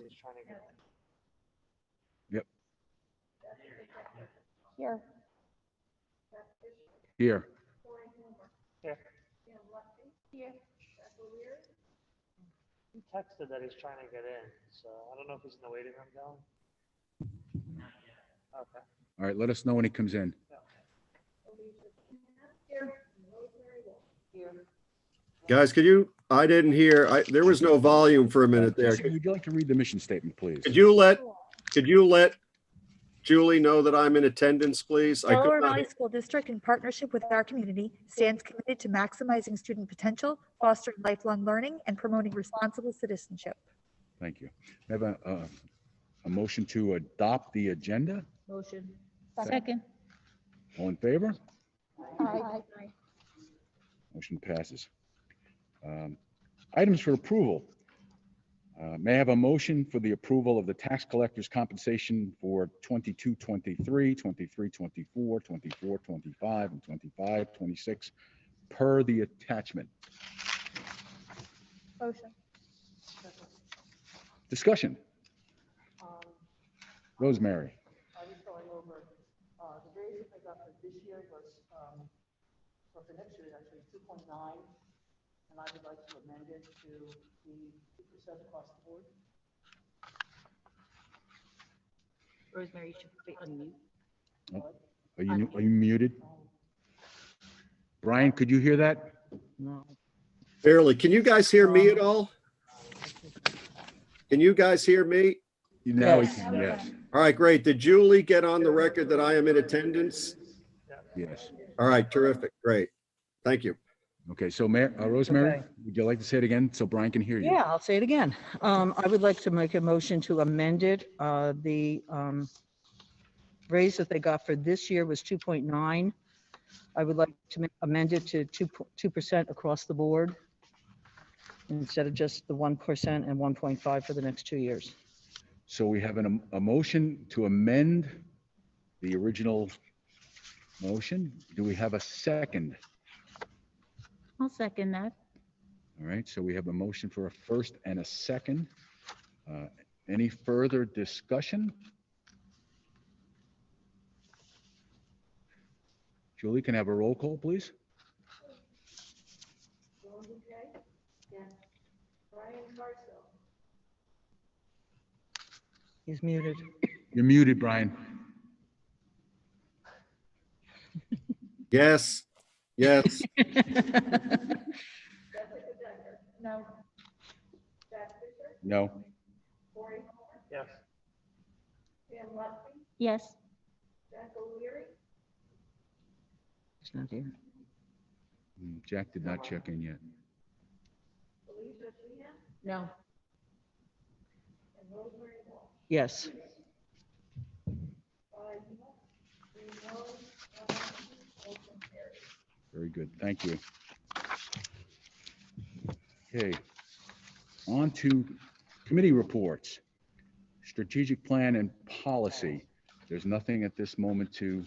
he's trying to get Yep. Here. Here. Here. Here. He texted that he's trying to get in, so I don't know if he's in the waiting room, Dylan. Okay. All right, let us know when he comes in. Guys, I didn't hear, there was no volume for a minute there. Jesse, would you like to read the mission statement, please? Could you let Julie know that I'm in attendance, please? I could Delaware not. Valley School District, in partnership with our community, stands committed to maximizing student potential, fostering lifelong learning, and promoting responsible citizenship. Thank you. We have a motion to adopt the agenda. Motion. Second. All in favor? Aye. Motion passes. Items for approval. May I have a motion for the approval of the tax collector's compensation for 22-23, 23-24, 24-25, and 25-26 per the attachment? Motion. Discussion. Rosemary. I was going over, the raise I got for this year was, or for next year, actually 2.9, and I would like to amend it to be 2% across the board. Rosemary, you should be unmute. Are you muted? Brian, could you hear that? No. Barely. Can you guys hear me at all? Can you guys hear me? Now we Yes. can, yes. All right, great. Did Julie get on the record that I am in attendance? Yes. All right, terrific. Great. Thank you. Okay, so Rosemary, Okay. would you like to say it again so Brian can hear you? Yeah, I'll say it again. I would like to make a motion to amend it. The raise that they got for this year was 2.9. I would like to amend it to 2% across the board instead of just the 1% and 1.5 for the next 2 years. So we have a motion to amend the original motion. Do we have a second? I'll second that. All right, so we have a motion for a first and a second. Any further discussion? Julie, can I have a roll call, please? He's muted. You're muted, Brian. Yes, yes, No. No. Yes. Yes. He's not here. Jack did not check in yet. No. Yes. Very good, thank you. Okay, on to committee reports. Strategic plan and policy. There's nothing at this moment to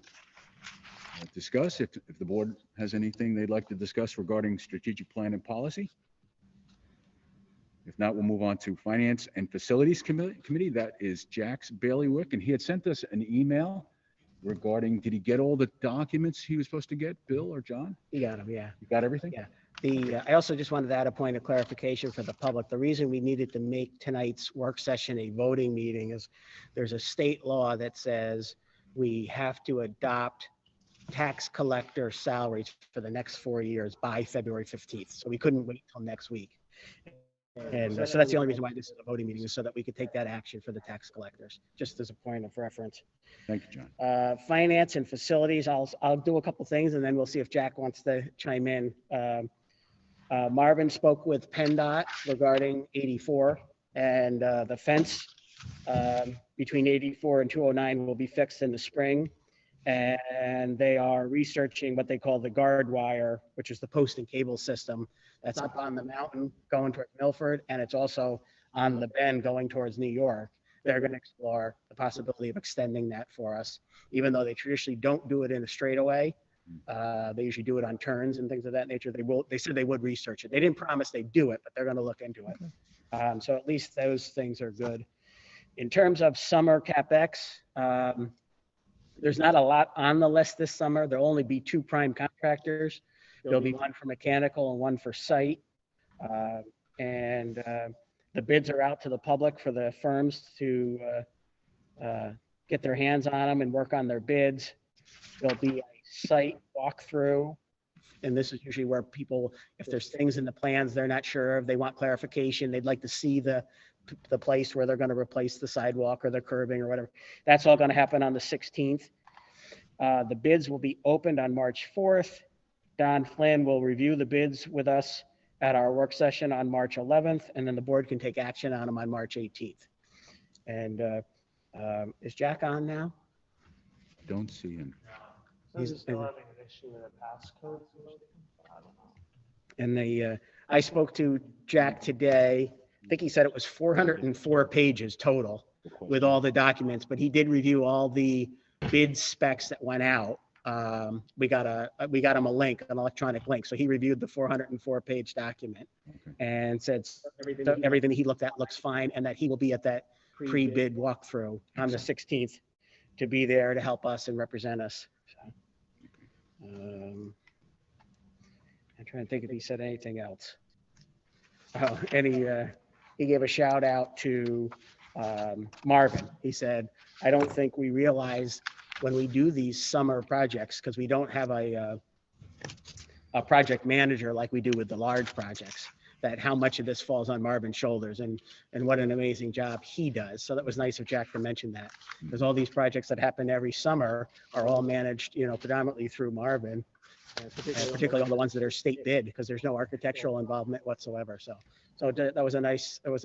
discuss. If the board has anything they'd like to discuss regarding strategic plan and policy. If not, we'll move on to Finance and Facilities Committee. That is Jack's bailiwick, and he had sent us an email regarding, did he get all the documents he was supposed to get, Bill or John? You got them, yeah. You got everything? Yeah. I also just wanted to add a point of clarification for the public. The reason we needed to make tonight's work session a voting meeting is there's a state law that says we have to adopt tax collector salaries for the next 4 years by February 15th. So we couldn't wait till next week. And so that's the only reason why this is a voting meeting, is so that we could take that action for the tax collectors, just as a point of reference. Thank you, John. Finance and facilities, I'll do a couple things and then we'll see if Jack wants to chime in. Marvin spoke with PennDOT regarding 84, and the fence between 84 and 209 will be fixed in the spring. And they are researching what they call the guard wire, which is the post and cable system that's up on the mountain going towards Milford, and it's also on the bend going towards New York. They're going to explore the possibility of extending that for us, even though they traditionally don't do it in a straightaway. They usually do it on turns and things of that nature. They said they would research it. They didn't promise they'd do it, but they're going to look into it. So at least those things are good. In terms of summer CapEx, there's not a lot on the list this summer. There'll only be 2 prime contractors. There'll be one for mechanical and one for site. The bids are out to the public for the firms to get their hands on them and work on their bids. There'll be a site walkthrough. And this is usually where people, if there's things in the plans they're not sure of, they want clarification, they'd like to see the place where they're going to replace the sidewalk or the curbing or whatever. That's all going to happen on the 16th. The bids will be opened on March 4th. Don Flynn will review the bids with us at our work session on March 11th, and then the board can take action on them on March 18th. And is Jack on now? Don't see him. He's still having an issue with a passcode. I don't know. And I spoke to Jack today. I think he said it was 404 pages total with all the documents, but he did review all the bid specs that went out. We got him a link, an electronic link. So he reviewed the 404-page document and said everything he looked at looks fine, and that he will be at that pre-bid walkthrough on the 16th to be there to help us and represent us. So, I'm trying to think if he said anything else. Oh, and he gave a shout out to Marvin. He said, I don't think we realize when we do these summer projects, because we don't have a project manager like we do with the large projects, that how much of this falls on Marvin's shoulders, and what an amazing job he does. So that was nice of Jack to mention that, because all these projects that happen every summer are all managed, predominantly through Marvin, and particularly all the ones that are state bid, because there's no architectural involvement whatsoever. So that was a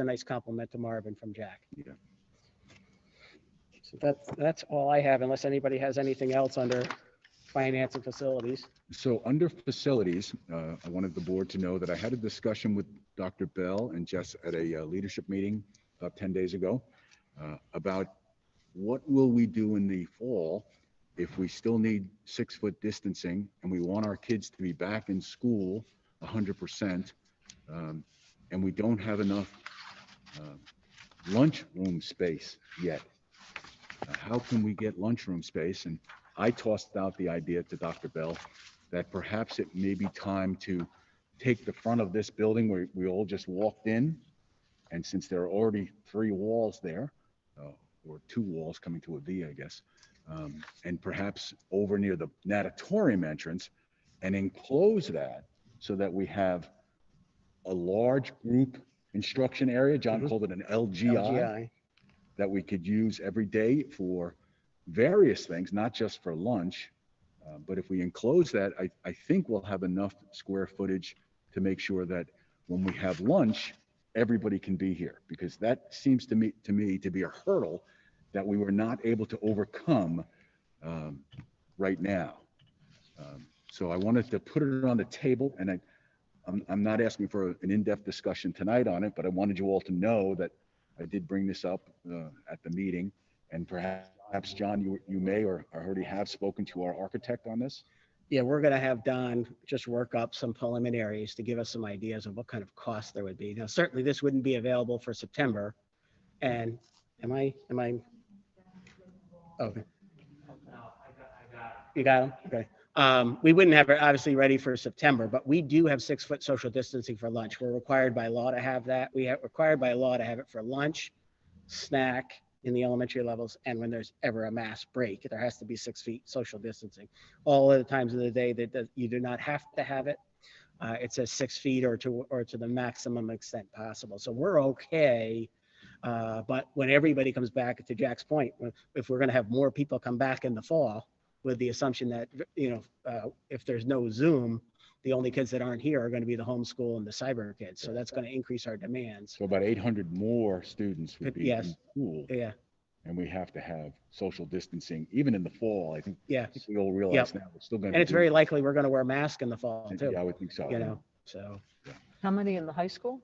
nice compliment to Marvin from Jack. Yeah. So that's all I have, unless anybody has anything else under finance and facilities. So under facilities, I wanted the board to know that I had a discussion with Dr. Bell and Jess at a leadership meeting about 10 days ago about what will we do in the fall if we still need 6-foot distancing and we want our kids to be back in school 100%, and we don't have enough lunchroom space yet. How can we get lunchroom space? And I tossed out the idea to Dr. Bell that perhaps it may be time to take the front of this building where we all just walked in, and since there are already 3 walls there, or 2 walls coming to a V, I guess, and perhaps over near the natatorium entrance, and enclose that so that we have a large group instruction area. John called it an LGI. That we could use every day for various things, not just for lunch. But if we enclose that, I think we'll have enough square footage to make sure that when we have lunch, everybody can be here, because that seems to me to be a hurdle that we were not able to overcome right now. So I wanted to put it on the table, and I'm not asking for an in-depth discussion tonight on it, but I wanted you all to know that I did bring this up at the meeting, and perhaps John, you may or already have spoken to our architect on this. Yeah, we're going to have Don just work up some preliminaries to give us some ideas of what kind of cost there would be. Now, certainly this wouldn't be available for September. And am I? Okay. You got him? Okay. We wouldn't have it obviously ready for September, but we do have 6-foot social distancing for lunch. We're required by law to have that. We are required by law to have it for lunch, snack in the elementary levels, and when there's ever a mass break, there has to be 6 feet social distancing. All of the times of the day that you do not have to have it. It says 6 feet or to the maximum extent possible. So we're okay. But when everybody comes back, to Jack's point, if we're going to have more people come back in the fall, with the assumption that, if there's no Zoom, the only kids that aren't here are going to be the homeschool and the cyber kids. So that's going to increase our demands. So about 800 more students would be in school. Yeah. And we have to have social distancing, even in the fall. I think we all realize now we're still going to. And it's very likely we're going to wear masks in the fall too. Yeah, I would think so. So. How many in the high school?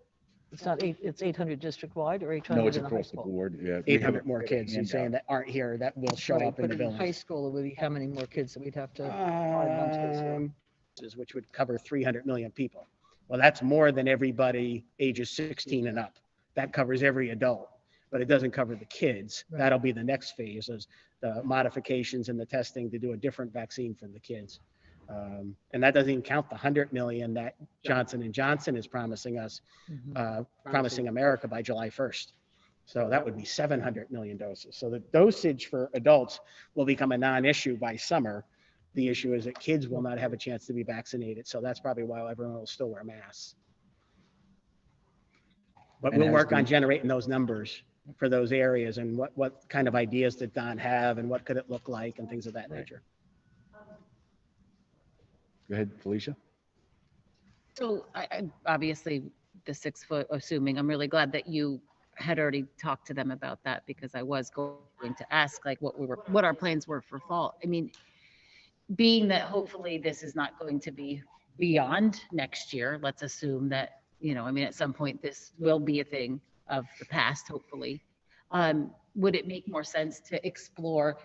It's not it's 800 district-wide or 800 No, it's in the high across the school? board. Yeah. 800 more kids, he's saying, that aren't here that will show Right, up in but the in building. high school, it would be how many more kids that we'd have to find lunches for? Which would cover 300 million people. Well, that's more than everybody ages 16 and up. That covers every adult. but it doesn't cover the kids. Right. That'll be the next phase, is the modifications and the testing to do a different vaccine for the kids. And that doesn't even count the 100 million that Johnson & Johnson is promising us, promising America by July 1st. So that would be 700 million doses. So the dosage for adults will become a non-issue by summer. The issue is that kids will not have a chance to be vaccinated. So that's probably why everyone will still wear masks. But And we'll has work on been- generating those numbers for those areas, and what kind of ideas did Don have, and what could it look like, and things of that nature. Go ahead, Felicia. So obviously the 6 foot, assuming, I'm really glad that you had already talked to them about that, because I was going to ask like what our plans were for fall. I mean, being that hopefully this is not going to be beyond next year, let's assume that, I mean, at some point this will be a thing of the past, hopefully. Would it make more sense to explore,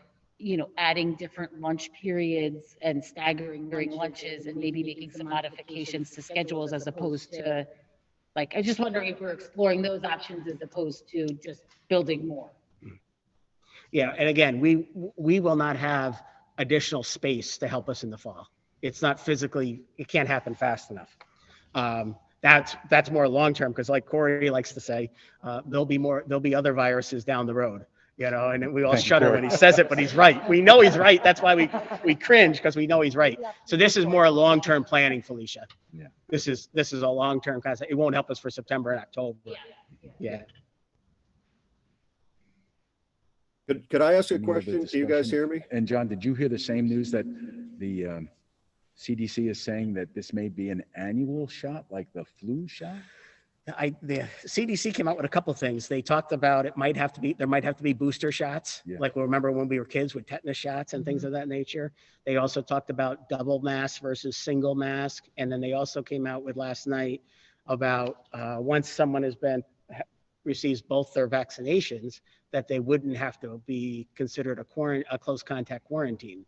adding different lunch periods and staggering during lunches, and maybe making some modifications to schedules, as opposed to, like, I just wondering if we're exploring those options as opposed to just building more. Yeah, and again, we will not have additional space to help us in the fall. It's not physically, it can't happen fast enough. That's more long-term, because like Corey likes to say, there'll be other viruses down the road, and we all Thank you, shudder Corey. when he says it, but he's right. We know he's right. That's why we cringe, because we know he's right. So this is more long-term planning, Felicia. Yeah. This is a long-term concept. It won't help us for September and October. Yeah. Could I ask a Any other question? Do you guys discussion? hear me? And John, did you hear the same news that the CDC is saying that this may be an annual shot, like the flu shot? The CDC came out with a couple of things. They talked about there might have to be booster shots. Yeah. Like, remember when we were kids with tetanus shots and things of that nature. They also talked about double mask versus single mask. And then they also came out with last night about once someone receives both their vaccinations, that they wouldn't have to be considered a close contact quarantine.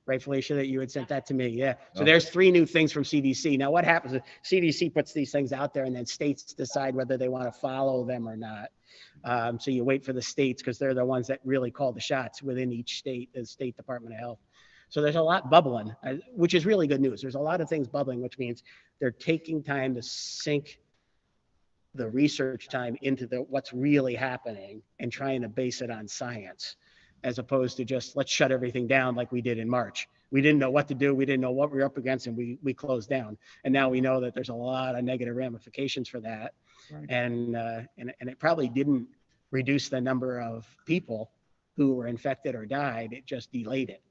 Right, Felicia, that you had sent that to me. Yeah. So there's 3 new things from CDC. Now what happens is CDC puts these things out there, and then states decide whether they want to follow them or not. So you wait for the states, because they're the ones that really call the shots within each state, the State Department of Health. So there's a lot bubbling, which is really good news. There's a lot of things bubbling, which means they're taking time to sink the research time into what's really happening and trying to base it on science, as opposed to just let's shut everything down like we did in March. We didn't know what to do. We didn't know what we were up against, and we closed down. And now we know that there's a lot of negative ramifications for that. Right. And it probably didn't reduce the number of people who were infected or died. It just delayed it,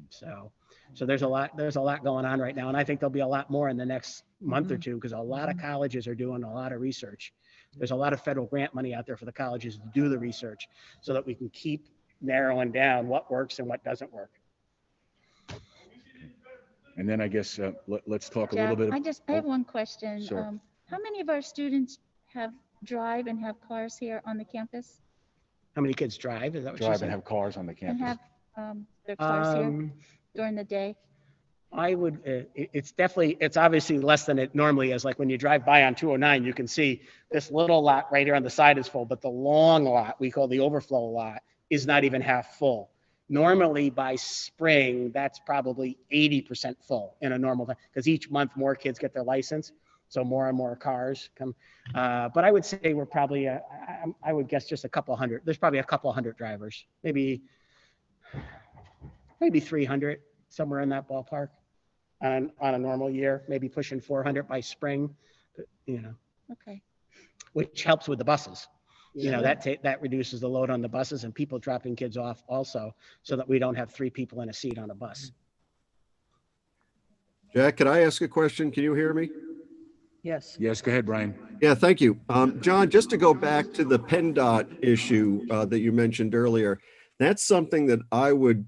So there's a lot going on right now. And I think there'll be a lot more in the next month or two, because a lot of colleges are doing a lot of research. There's a lot of federal grant money out there for the colleges to do the research, so that we can keep narrowing down what works and what doesn't work. And then I guess let's talk a little bit. I have one question. Sure. How many of our students drive and have cars here on the campus How many kids drive? Is that what you're Drive saying? and have cars on the and campus. have their cars here during the day? I would, it's obviously less than it normally is. Like when you drive by on 209, you can see this little lot right here on the side is full, but the long lot, we call the overflow lot, is not even half full. Normally by spring, that's probably 80% full in a normal time, because each month more kids get their license. So more and more cars come. But I would say we're probably, I would guess just a couple hundred. There's probably a couple hundred drivers, maybe 300, somewhere in that ballpark on a normal year, maybe pushing 400 by spring, Okay. which helps with the buses. That reduces the load on the buses and people dropping kids off also, so that we don't have 3 people in a seat on a bus. Jack, could I ask a question? Can you hear me? Yes. Yes, go ahead, Brian. Yeah, thank you. John, just to go back to the PennDOT issue that you mentioned earlier, that's something that I would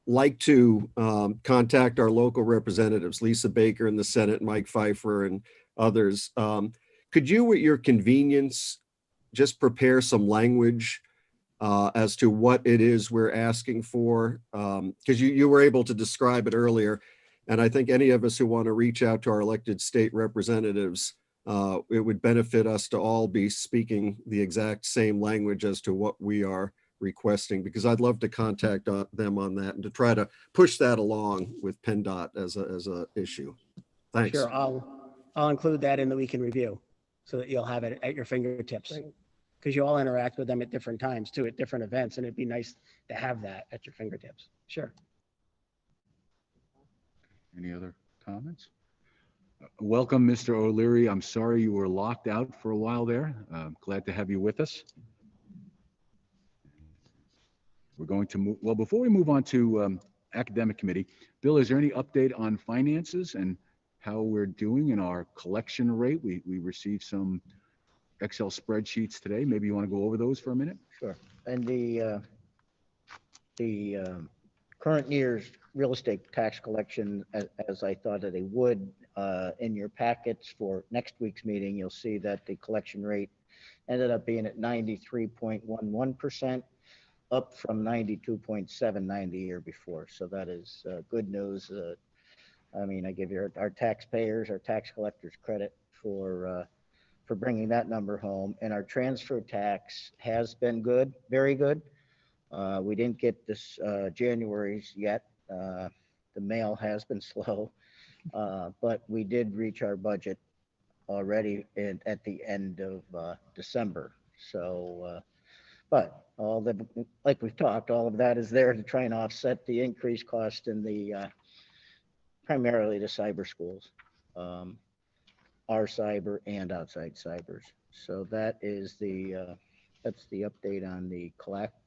like to contact our local representatives, Lisa Baker in the Senate, Mike Pfeiffer and others. Could you, at your convenience, just prepare some language as to what it is we're asking for? Because you were able to describe it earlier. And I think any of us who want to reach out to our elected state representatives it would benefit us to all be speaking the exact same language as to what we are requesting, because I'd love to contact them on that and to try to push that along with PennDOT as a issue. Thanks. Sure, I'll include that in the weekend review so that you'll have it at your fingertips. Because you all interact with them at different times too, at different events, and it'd be nice to have that at your fingertips. Sure. Any other comments? Welcome, Mr. O'Leary. I'm sorry you were locked out for a while there. Glad to have you with us. We're going to move, well, before we move on to academic committee, Bill, is there any update on finances and how we're doing in our collection rate? We received some Excel spreadsheets today. Maybe you want to go over those for a minute? Sure. And the current year's real estate tax collection, as I thought that they would, in your packets for next week's meeting, you'll see that the collection rate ended up being at 93.11%, up from 92.79 the year before. So that is good news. I mean, I give our taxpayers, our tax collectors credit for bringing that number home. And our transfer tax has been good, very good. We didn't get this January's yet. The mail has been slow, but we did reach our budget already at the end of December. So, but like we've talked, all of that is there to try and offset the increased cost in the primarily the cyber schools. Our cyber and outside cybers. So that is that's the update on the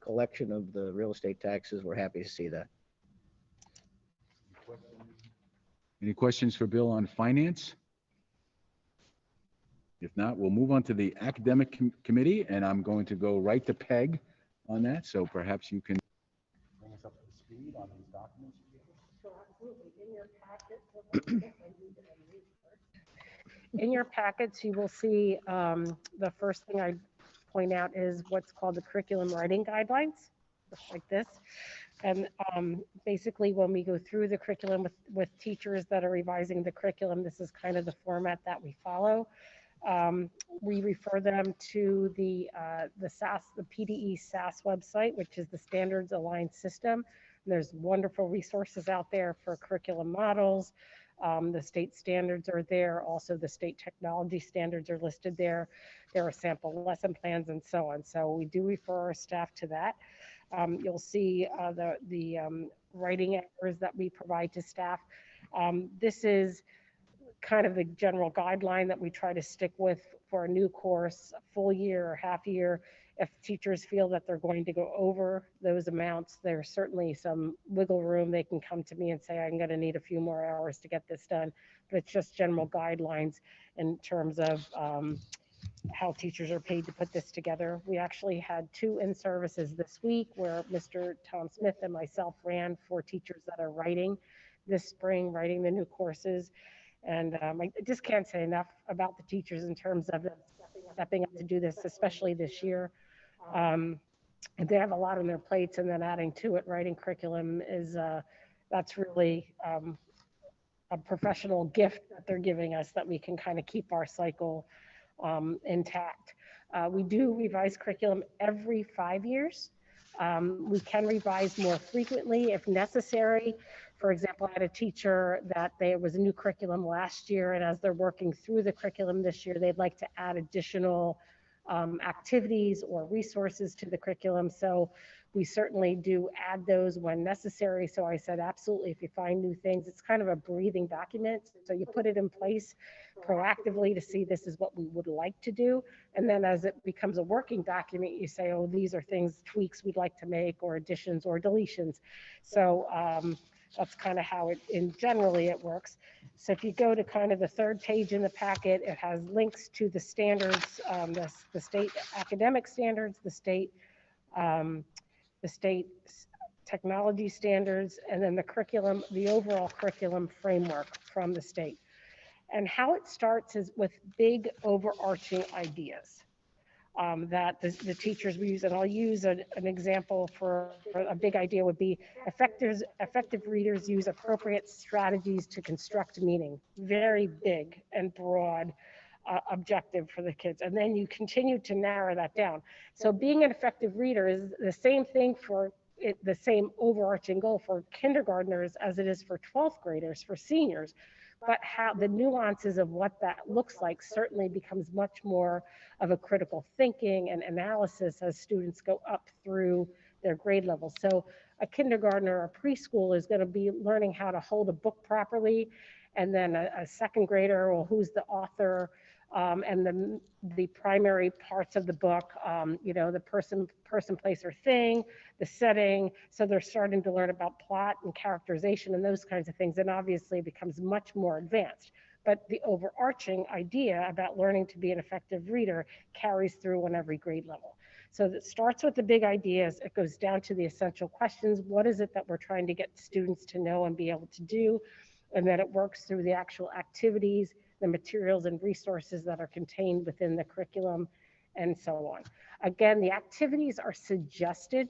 collection of the real estate taxes. We're happy to see that. Any questions for Bill on finance? If not, we'll move on to the academic committee, and I'm going to go right to Peg on that. So perhaps you can bring us up to speed on these documents. In your packets, you will see the first thing I point out is what's called the curriculum writing guidelines, just like this. And basically, when we go through the curriculum with teachers that are revising the curriculum, this is kind of the format that we follow. We refer them to the PDE SAS website, which is the Standards Aligned System. And there's wonderful resources out there for curriculum models. The state standards are there. Also, the state technology standards are listed there. There are sample lesson plans and so on. So we do refer our staff to that. You'll see the writing errors that we provide to staff. This is kind of the general guideline that we try to stick with for a new course, a full year or half year. If teachers feel that they're going to go over those amounts, there's certainly some wiggle room. They can come to me and say, I'm going to need a few more hours to get this done. But it's just general guidelines in terms of how teachers are paid to put this together. We actually had 2 in-services this week where Mr. Tom Smith and myself ran for teachers that are writing this spring, writing the new courses. And I just can't say enough about the teachers in terms of them stepping up to do this, especially this year. They have a lot on their plates, and then adding to it, writing curriculum is, that's really a professional gift that they're giving us that we can kind of keep our cycle intact. We do revise curriculum every 5 years. We can revise more frequently if necessary. For example, I had a teacher that there was a new curriculum last year, and as they're working through the curriculum this year, they'd like to add additional activities or resources to the curriculum. So we certainly do add those when necessary. So I said, absolutely, if you find new things, it's kind of a breathing document. So you put it in place proactively to see this is what we would like to do. And then as it becomes a working document, you say, oh, these are things, tweaks we'd like to make, or additions or deletions. So that's kind of how generally it works. So if you go to kind of the 3rd page in the packet, it has links to the standards, the state academic standards, the state technology standards, and then the curriculum, the overall curriculum framework from the state. And how it starts is with big overarching ideas that the teachers use. And I'll use an example for a big idea would be effective readers use appropriate strategies to construct meaning. Very big and broad. objective for the kids. And then you continue to narrow that down. So being an effective reader is the same thing for the same overarching goal for kindergartners as it is for 12th graders, for seniors. But how the nuances of what that looks like certainly becomes much more of a critical thinking and analysis as students go up through their grade level. So a kindergartner or a preschool is going to be learning how to hold a book properly, and then a second grader, well, who's the author, and the primary parts of the book, you know, the person, place, or thing, the setting. So they're starting to learn about plot and characterization and those kinds of things. And obviously it becomes much more advanced. But the overarching idea about learning to be an effective reader carries through on every grade level. So it starts with the big ideas. It goes down to the essential questions. What is it that we're trying to get students to know and be able to do? And then it works through the actual activities, the materials and resources that are contained within the curriculum, and so on. Again, the activities are suggested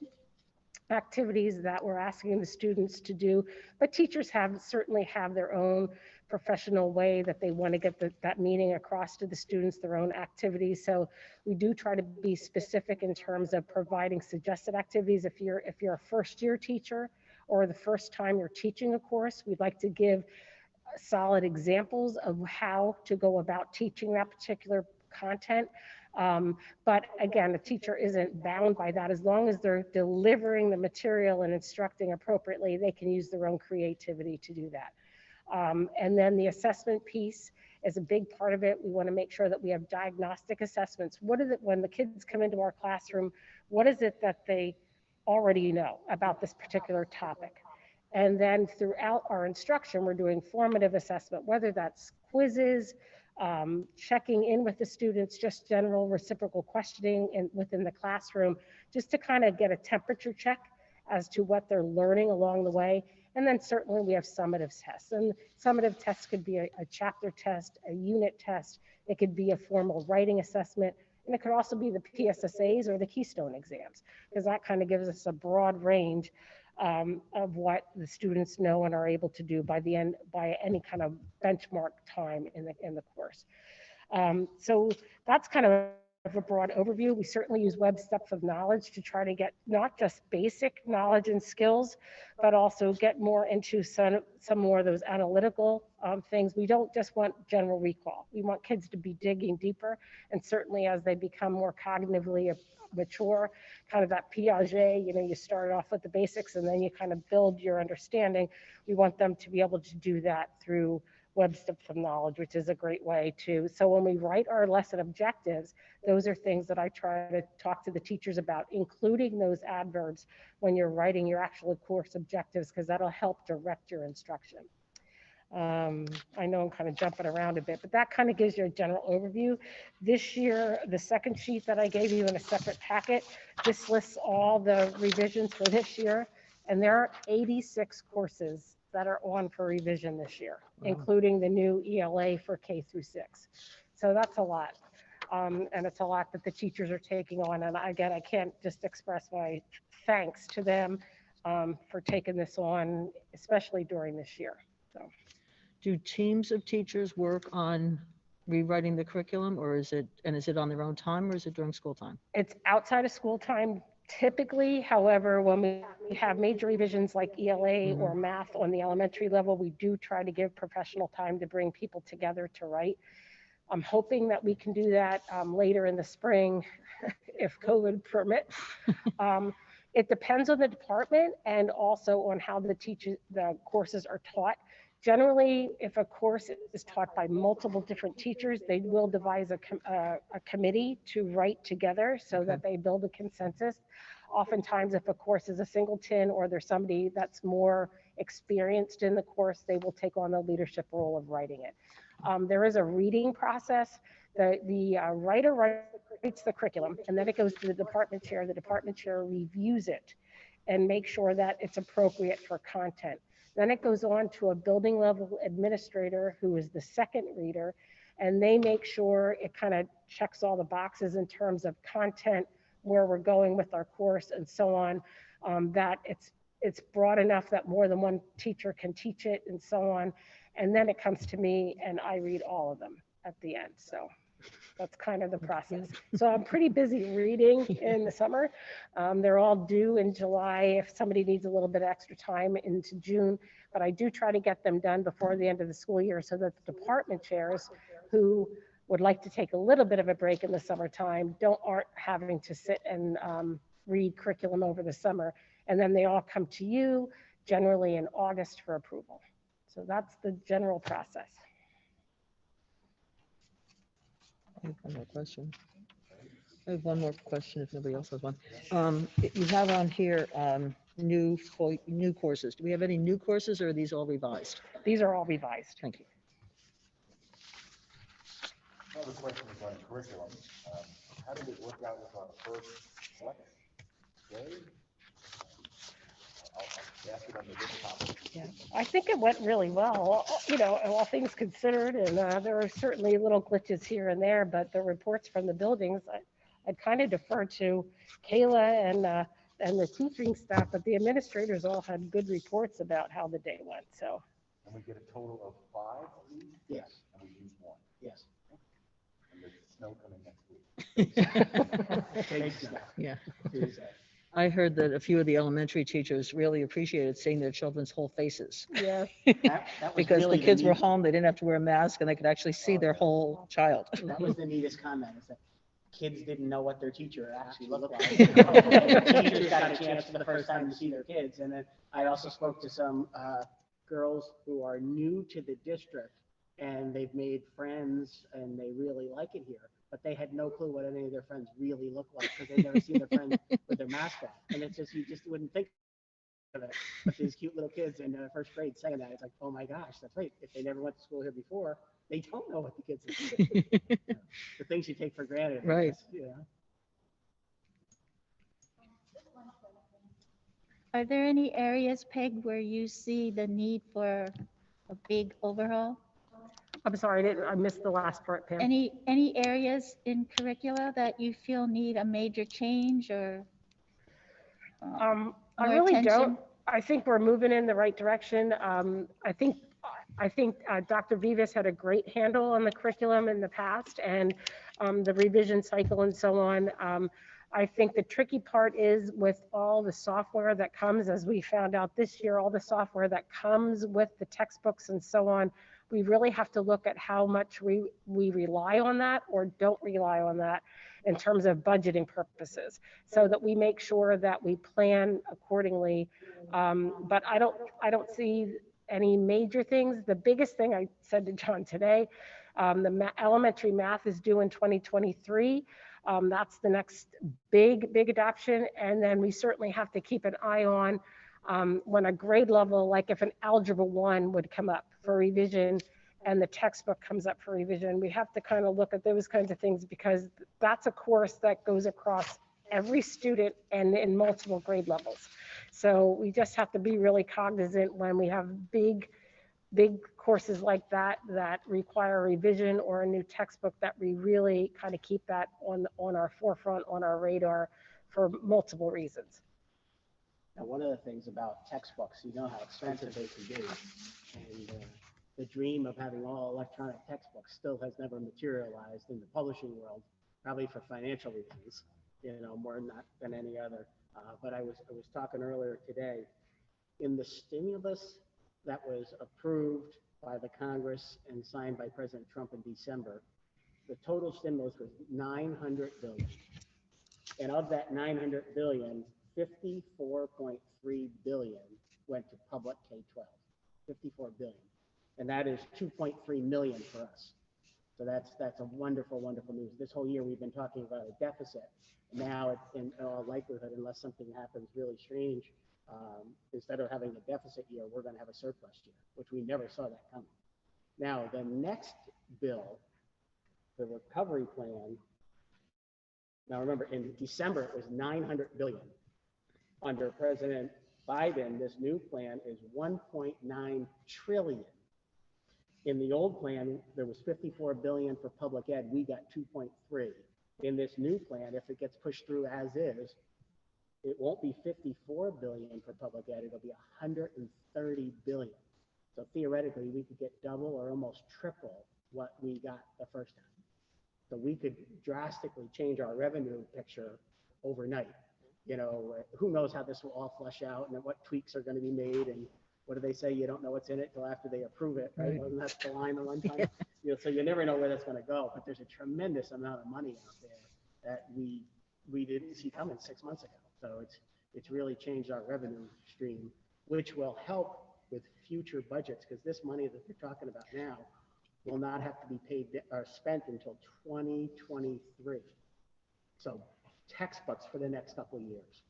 activities that we're asking the students to do, but teachers certainly have their own professional way that they want to get that meaning across to the students, their own activities. So we do try to be specific in terms of providing suggested activities. If you're a first year teacher or the first time you're teaching a course, we'd like to give solid examples of how to go about teaching that particular content. But again, the teacher isn't bound by that. As long as they're delivering the material and instructing appropriately, they can use their own creativity to do that. And then the assessment piece is a big part of it. We want to make sure that we have diagnostic assessments. What is it when the kids come into our classroom? What is it that they already know about this particular topic? And then throughout our instruction, we're doing formative assessment, whether that's quizzes, checking in with the students, just general reciprocal questioning within the classroom, just to kind of get a temperature check as to what they're learning along the way. And then certainly we have summative tests. And summative tests could be a chapter test, a unit test. It could be a formal writing assessment. And it could also be the PSSAs or the Keystone exams, because that kind of gives us a broad range of what the students know and are able to do by any kind of benchmark time in the course. So that's kind of a broad overview. We certainly use web steps of knowledge to try to get not just basic knowledge and skills, but also get more into some more of those analytical things. We don't just want general recall. We want kids to be digging deeper, and certainly as they become more cognitively mature, kind of that Piaget, you know, you start off with the basics and then you kind of build your understanding. We want them to be able to do that through web steps of knowledge, which is a great way to. So when we write our lesson objectives, those are things that I try to talk to the teachers about, including those adverbs when you're writing your actual course objectives, because that'll help direct your instruction. I know I'm kind of jumping around a bit, but that kind of gives you a general overview. This year, the second sheet that I gave you in a separate packet, this lists all the revisions for this year, and there are 86 courses that are on for revision this year, including the new ELA for K through 6. So that's a lot. And it's a lot that the teachers are taking on. And again, I can't just express my thanks to them for taking this on, especially during this year. So. Do teams of teachers work on rewriting the curriculum, or is it on their own time, or is it during school time? It's outside of school time typically. However, when we have major revisions like ELA or math on the elementary level, we do try to give professional time to bring people together to write. I'm hoping that we can do that later in the spring if COVID permits. It depends on the department and also on how the courses are taught. Generally, if a course is taught by multiple different teachers, they will devise a committee to write together so that they build a consensus. Oftentimes, if a course is a singleton or there's somebody that's more experienced in the course, they will take on the leadership role of writing it. There is a reading process. The writer writes the curriculum, and then it goes to the department chair. The department chair reviews it and makes sure that it's appropriate for content. Then it goes on to a building level administrator who is the second reader, and they make sure it kind of checks all the boxes in terms of content, where we're going with our course and so on, that it's broad enough that more than one teacher can teach it and so on. And then it comes to me and I read all of them at the end. So That's kind of the process. So I'm pretty busy reading in the summer. They're all due in July if somebody needs a little bit of extra time into June, but I do try to get them done before the end of the school year so that the department chairs who would like to take a little bit of a break in the summertime aren't having to sit and read curriculum over the summer. And then they all come to you generally in August for approval. So that's the general process. I have one more question. I have one more question if nobody else has one. You have on here new courses. Do we have any new courses or are these all revised? These are all revised. Thank you. Another question is on curriculum. How did it work out with our first selection? Day? I'll ask it on the different topic. Yeah, I think it went really well, you know, all things considered, and there are certainly little glitches here and there, but the reports from the buildings, I'd kind of defer to Kayla and the teaching staff, but the administrators all had good reports about how the day went, so. And we get a total of 5 of these? Yes. And we use 1. Yes. And there's snow coming next week. Big snow. Yeah. Tuesday. I heard that a few of the elementary teachers really appreciated seeing their children's whole faces. Yeah. That was Because really the kids were neat- home, they didn't have to wear a mask and they could actually see their whole child. That was the neatest comment, is that kids didn't know what their teacher actually looked like. Teachers got a chance for the first time to see their kids. And then I also spoke to some girls who are new to the district, and they've made friends and they really like it here. But they had no clue what any of their friends really looked like because they'd never seen their friends with their mask on. And it's just, you just wouldn't think of it. But these cute little kids in first grade saying that, it's like, oh my gosh, that's right. If they never went to school here before, they don't know what the kids are. The things you take for granted. Right. Yeah. Are there any areas, Peg, where you see the need for a big overhaul? I'm sorry, I missed the last part, Pam. Any areas in curricula that you feel need a major change or? I more really attention? don't. I think we're moving in the right direction. I think Dr. Vivas had a great handle on the curriculum in the past and the revision cycle and so on. I think the tricky part is with all the software that comes, as we found out this year, all the software that comes with the textbooks and so on. We really have to look at how much we rely on that or don't rely on that in terms of budgeting purposes, so that we make sure that we plan accordingly. But I don't see any major things. The biggest thing I said to John today, elementary math is due in 2023. That's the next big adoption. And then we certainly have to keep an eye on when a grade level, like if an algebra 1 would come up for revision and the textbook comes up for revision, we have to kind of look at those kinds of things because that's a course that goes across every student and in multiple grade levels. So we just have to be really cognizant when we have big courses like that require revision or a new textbook, that we really kind of keep that on our forefront, on our radar for multiple reasons. Now, one of the things about textbooks, you know how expensive they can be. And the dream of having all electronic textbooks still has never materialized in the publishing world, probably for financial reasons, you know, more than any other. But I was talking earlier today, in the stimulus that was approved by the Congress and signed by President Trump in December, the total stimulus was $900 billion. And of that $900 billion, $54.3 billion went to public K-12, $54 billion. And that is 2.3 million for us. So that's a wonderful, wonderful news. This whole year we've been talking about a deficit. Now, in all likelihood, unless something happens really strange, instead of having a deficit year, we're going to have a surplus year, which we never saw that coming. Now, the next bill, the recovery plan. Now, remember, in December, it was $900 billion. Under President Biden, this new plan is $1.9 trillion. In the old plan, there was $54 billion for public ed. We got 2.3. In this new plan, if it gets pushed through as is, it won't be $54 billion for public ed. It'll be $130 billion. So theoretically, we could get double or almost triple what we got the first time. So we could drastically change our revenue picture overnight. You know, who knows how this will all flesh out and what tweaks are going to be made, and what do they say? You don't know what's in it till after they approve it, right? Wasn't that the line the one time? You know, so you never know where that's going to go. But there's a tremendous amount of money out there that we didn't see coming 6 months ago. So it's really changed our revenue stream, which will help with future budgets, because this money that we're talking about now will not have to be paid or spent until 2023. So textbooks for the next couple of years,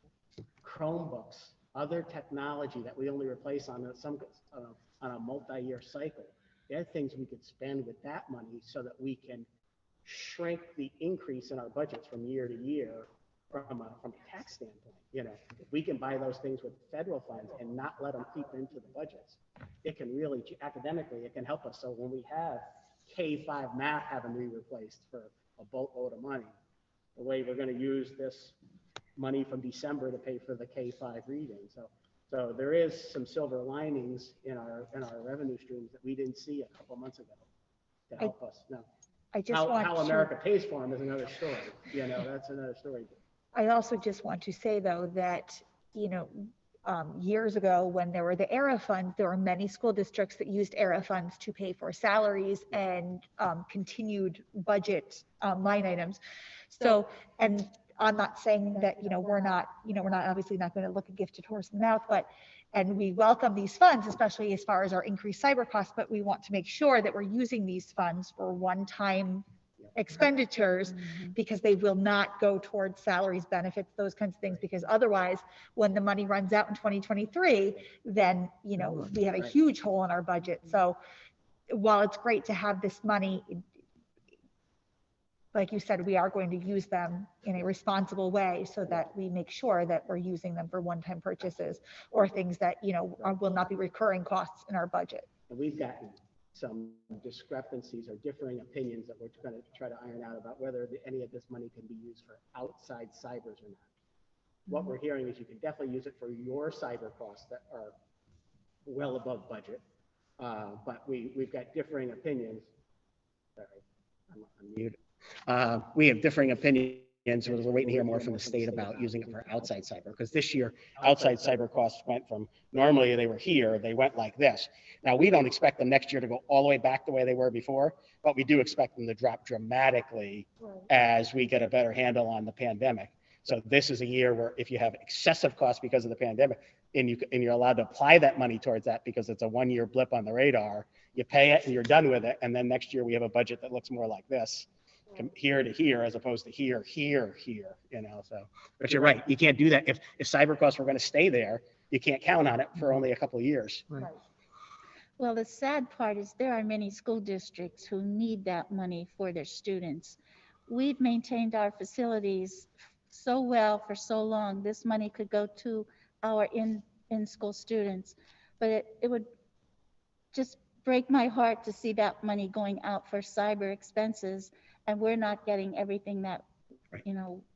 Chromebooks, other technology that we only replace on a multi-year cycle. There are things we could spend with that money so that we can shrink the increase in our budgets from year to year from a tax standpoint. You know, if we can buy those things with federal funds and not let them creep into the budgets, it can really, academically, it can help us. So when we have K-5 math having to be replaced for a boatload of money, the way we're going to use this money from December to pay for the K-5 reading. So there is some silver linings in our revenue streams that we didn't see a couple months ago to help us. Now, I just how want America pays for them is another story. You know, that's another story. I also just want to say, though, that, you know, years ago when there were the ERA funds, there were many school districts that used ERA funds to pay for salaries and continued budget line items. So, and I'm not saying that, we're not obviously not going to look a gift to horse in the mouth, and we welcome these funds, especially as far as our increased cyber costs, but we want to make sure that we're using these funds for one-time expenditures, because they will not go towards salaries, benefits, those kinds of things, because otherwise, when the money runs out in 2023, then, we have a huge hole in our budget. So while it's great to have this money, like you said, we are going to use them in a responsible way so that we make sure that we're using them for one-time purchases or things that, will not be recurring costs in our budget. And we've gotten some discrepancies or differing opinions that we're going to try to iron out about whether any of this money can be used for outside cybers or not. What we're hearing is you can definitely use it for your cyber costs that are well above budget, but we've got differing opinions. Sorry, I'm muted. We have differing opinions. We're waiting to hear more from the state about using it for outside cyber, because this year outside cyber costs went from, normally they were here, they went like this. Now we don't expect them next year to go all the way back the way they were before, but we do expect them to drop dramatically as we get a better handle on the pandemic. So this is a year where if you have excessive costs because of the pandemic, and you're allowed to apply that money towards that because it's a one-year blip on the radar, you pay it and you're done with it. And then next year we have a budget that looks more like this. Here to here as opposed to here, so, but you're right, you can't do that. If cyber costs were going to stay there, you can't count on it for only a couple of years. Right. Well, the sad part is there are many school districts who need that money for their students. We've maintained our facilities so well for so long. This money could go to our in-school students, but it would just break my heart to see that money going out for cyber expenses, and we're not getting everything that,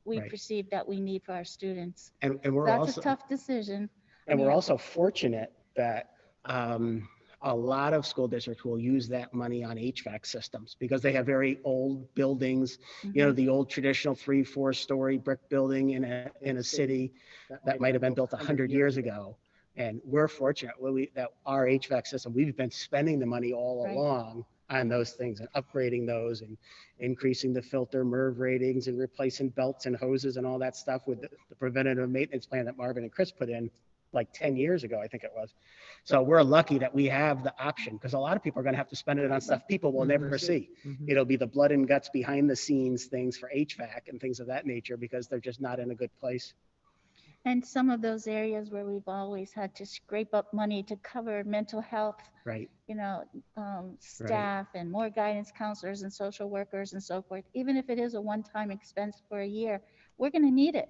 we perceive that we need for our students. And we're That's also a tough decision. And we're also fortunate that a lot of school districts will use that money on HVAC systems because they have very old buildings, the old traditional 3-4 story brick building in a city that might have been built 100 years ago. And we're fortunate that our HVAC system, we've been spending the money all along on those things and upgrading those and increasing the filter MERV ratings and replacing belts and hoses and all that stuff with the preventative maintenance plan that Marvin and Chris put in like 10 years ago, I think it was. So we're lucky that we have the option, because a lot of people are going to have to spend it on stuff people will never see. It'll be the blood and guts behind the scenes things for HVAC and things of that nature, because they're just not in a good place. And some of those areas where we've always had to scrape up money to cover mental health, staff and more guidance counselors and social workers and so forth, even if it is a one-time expense for a year, we're going to need it.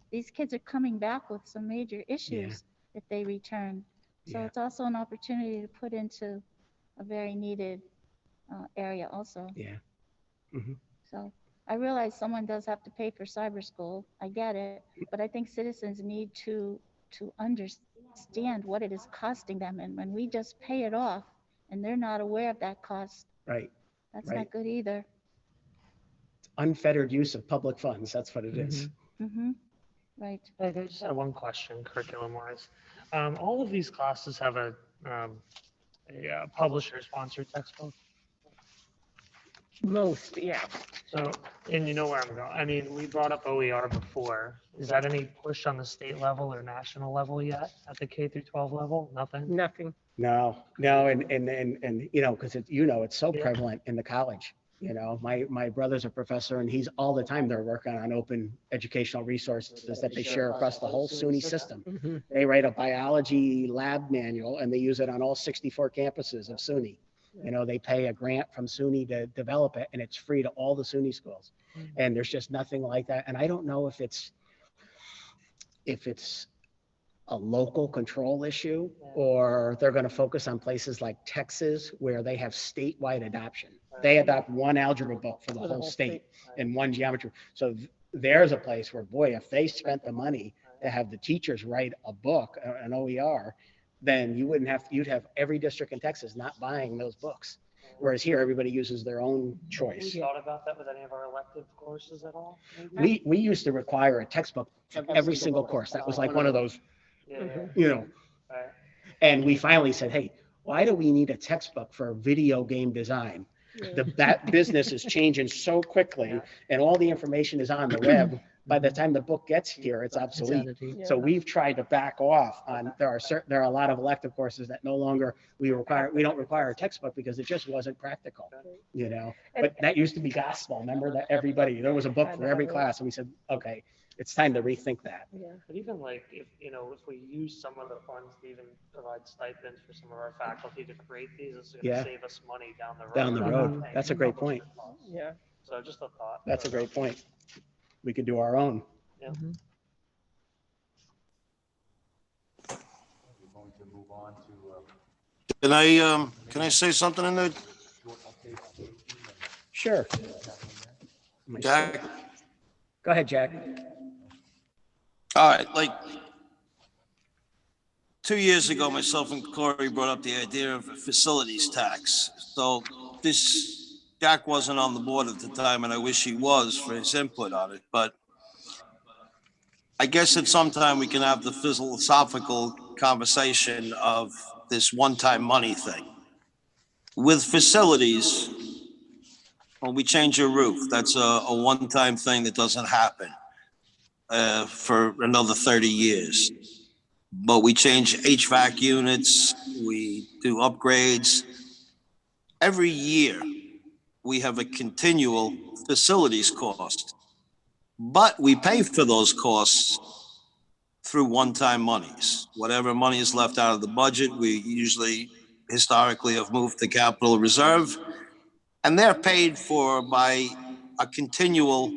These kids are coming back with some major issues if they return. So it's also an opportunity to put into a very needed area also. So I realize someone does have to pay for cyber school. I get it. But I think citizens need to understand what it is costing them. And when we just pay it off and they're not aware of that cost, that's not good either. unfettered use of public funds. That's what it is. Mm-hmm. Right. I just had one question, curriculum-wise. All of these classes have a publisher-sponsored textbook. Most, yeah. So, and you know where I'm going. I mean, we brought up OER before. Is that any push on the state level or national level yet at the K through 12 level? Nothing? Nothing. No, and you know, because it's so prevalent in the college. You know, my brother's a professor, and he's all the time they're working on open educational resources that they share across the whole SUNY system. Mm-hmm. They write a biology lab manual, and they use it on all 64 campuses of SUNY. You know, they pay a grant from SUNY to develop it, and it's free to all the SUNY schools. And there's just nothing like that. And I don't know if it's a local control issue, or they're going to focus on places like Texas where they have statewide adoption. They adopt one algebra book for the whole state and one geometry. So there's a place where, boy, if they spent the money to have the teachers write a book, an OER, then you'd have every district in Texas not buying those books. Whereas here, everybody uses their own choice. We thought about that with any of our elective courses at all? Maybe? We used to require a textbook for every single course. That was like one of those, Yeah. you know. Right. And we finally said, hey, why do we need a textbook for video game design? That business is changing so quickly, and all the information is on the web. By the time the book gets here, it's obsolete. So we've tried to back off on, there are a lot of elective courses that no longer we don't require a textbook because it just wasn't practical, you know. But that used to be gospel. Remember that there was a book for every class, and we said, okay, it's time to rethink that. But even like if we use some of the funds to even provide stipends for some of our faculty to create these, it's going to save us money down the road. Down the road. That's a great point. Yeah. So just a thought. That's a great point. We could do our own. Yeah. We're going to move on to, Can I say something in there, Sure. Jack? Go ahead, Jack. All right, like 2 years ago, myself and Corey brought up the idea of a facilities tax. So Jack wasn't on the board at the time, and I wish he was for his input on it. But I guess at some time we can have the philosophical conversation of this one-time money thing. With facilities, when we change your roof, that's a one-time thing that doesn't happen for another 30 years. But we change HVAC units, we do upgrades. Every year, we have a continual facilities cost, but we pay for those costs through one-time monies. Whatever money is left out of the budget, we usually historically have moved to capital reserve, and they're paid for by a continual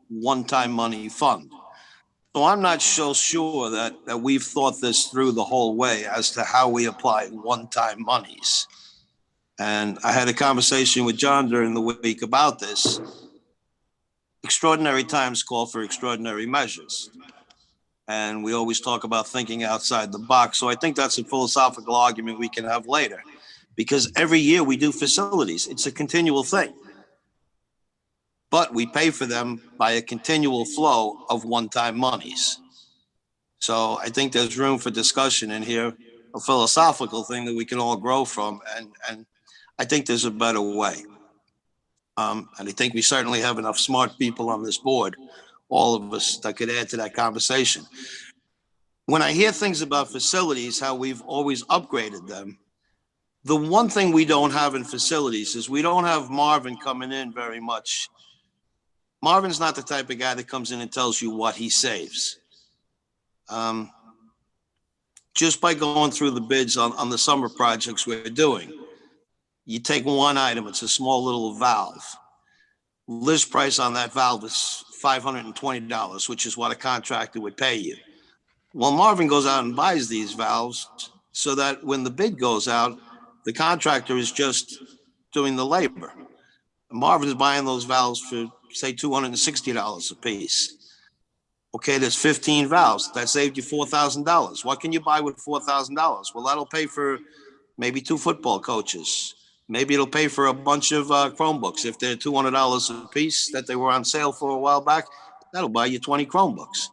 one-time money fund. So I'm not so sure that we've thought this through the whole way as to how we apply one-time monies. And I had a conversation with John during the week about this. Extraordinary times call for extraordinary measures. And we always talk about thinking outside the box. So I think that's a philosophical argument we can have later. Because every year we do facilities. It's a continual thing. But we pay for them by a continual flow of one-time monies. So I think there's room for discussion in here, a philosophical thing that we can all grow from. And I think there's a better way. And I think we certainly have enough smart people on this board, all of us, that could add to that conversation. When I hear things about facilities, how we've always upgraded them, the one thing we don't have in facilities is we don't have Marvin coming in very much. Marvin's not the type of guy that comes in and tells you what he saves. Just by going through the bids on the summer projects we're doing, you take one item, it's a small little valve. List price on that valve is $520, which is what a contractor would pay you. Well, Marvin goes out and buys these valves so that when the bid goes out, the contractor is just doing the labor. Marvin is buying those valves for, say, $260 a piece. Okay, there's 15 valves. That saved you $4,000. What can you buy with $4,000? Well, that'll pay for maybe 2 football coaches, maybe it'll pay for a bunch of Chromebooks. If they're $200 a piece that they were on sale for a while back, that'll buy you 20 Chromebooks.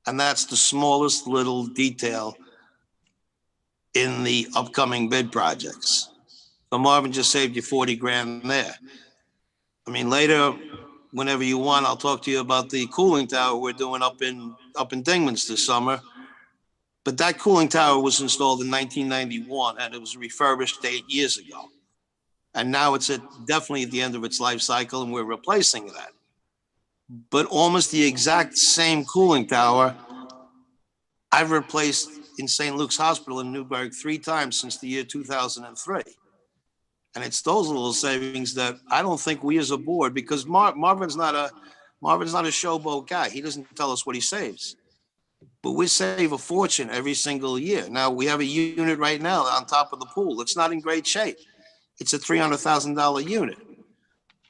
And that's the smallest little detail in the upcoming bid projects. So Marvin just saved you 40 grand there. I mean, later, whenever you want, I'll talk to you about the cooling tower we're doing up in Dingman's this summer. But that cooling tower was installed in 1991 and it was refurbished 8 years ago. And now it's definitely at the end of its life cycle and we're replacing that. But almost the exact same cooling tower I've replaced in St. Luke's Hospital in Newburgh 3 times since the year 2003. And it's those little savings that I don't think we as a board, because Marvin's not a showboat guy. He doesn't tell us what he saves. But we save a fortune every single year. Now, we have a unit right now on top of the pool. It's not in great shape. It's a $300,000 unit.